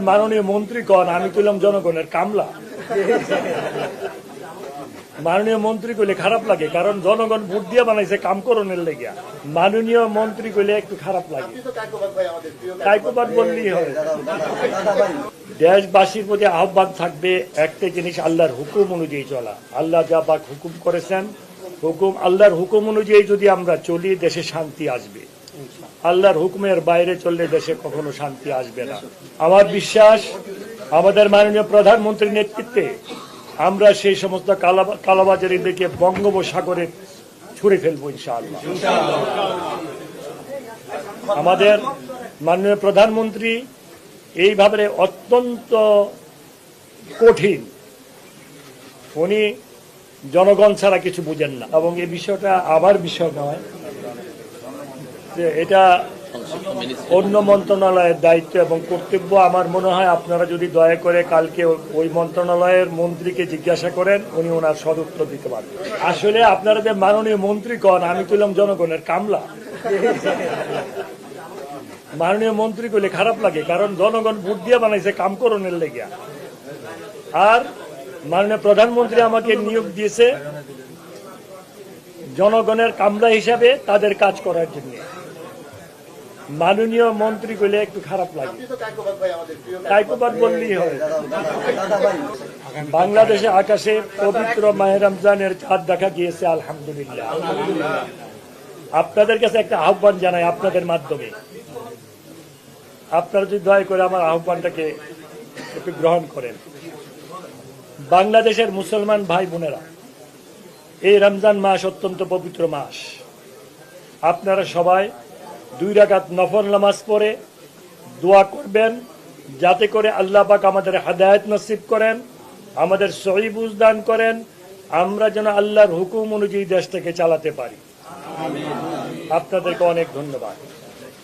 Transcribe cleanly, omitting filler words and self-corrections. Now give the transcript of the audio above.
মাননীয় মন্ত্রী কন আমি কইলাম জনগণের কামলা। মাননীয় মন্ত্রী কইলে খারাপ লাগে, কারণ জনগণ ভোট দিয়ে বানাইছে কাম করণের লেগিয়া। মাননীয় মন্ত্রী কইলে একটু খারাপ লাগে, কাইকোবাদ বললেই হয়। দেশবাসীর প্রতি আহ্বান থাকবে একটা জিনিস, আল্লাহর হুকুম অনুযায়ী চলা। আল্লাহ যা পাক হুকুম করেছেন, আল্লাহর হুকুম অনুযায়ী যদি আমরা চলি, দেশে শান্তি আসবে। আল্লাহর হুকুমের বাইরে চললে দেশে কখনো শান্তি আসবে না। আমার বিশ্বাস আমাদের মাননীয় প্রধানমন্ত্রীর নেতৃত্বে আমরা সেই সমস্ত কালাবাজারিদেরকে বঙ্গোপসাগরে ছুড়ে ফেলবো ইনশাআল্লাহ। আমাদের মাননীয় প্রধানমন্ত্রী এইভাবে অত্যন্ত কঠিন, উনি জনগণ ছাড়া কিছু বুঝেন না। এবং এই বিষয়টা আমার বিষয় নয়, যে এটা অন্য মন্ত্রণালয়ের দায়িত্ব এবং কর্তব্য। আমার মনে হয় আপনারা যদি দয়া করে কালকে ওই মন্ত্রণালয়ের মন্ত্রীকে জিজ্ঞাসা করেন, উনি ওনার সদুত্তর দিতে পারবেন। আসলে আপনারা যে মাননীয় মন্ত্রী কন আমি কইলাম জনগণের কামলা। মাননীয় মন্ত্রী কইলে খারাপ লাগে, কারণ জনগণ ভোট দিয়ে বানাইছে কাম করণের লেগিয়া। আর মাননীয় প্রধানমন্ত্রী আমাকে নিয়োগ দিয়েছে জনগণের কামলা হিসাবে তাদের কাজ করার জন্য। মাননীয় মন্ত্রী কইলে একটু খারাপ লাগে, কাইকোবাদ বললেই হয়। বাংলাদেশে আকাশে পবিত্র মাহে রমজানের চাঁদ দেখা গিয়েছে, আলহামদুলিল্লাহ। আপনাদের কাছে একটা আহ্বান জানাই আপনাদের মাধ্যমে, আপনারা যদি দয়া করে আমার আহ্বানটাকে একটু গ্রহণ করেন। বাংলাদেশের মুসলমান ভাই বোনেরা, এই রমজান মাস অত্যন্ত পবিত্র মাস। আপনারা সবাই 2 রাকাত নফল নামাজ পড়ে দোয়া করবেন, যাতে করে আল্লাহ পাক আমাদের হেদায়েত নসিব করেন, আমাদের সহি বুঝ দান করেন, আমরা যেন আল্লাহর হুকুম অনুযায়ী দেশটাকে চালাতে পারি। আপনাদেরকে অনেক ধন্যবাদ।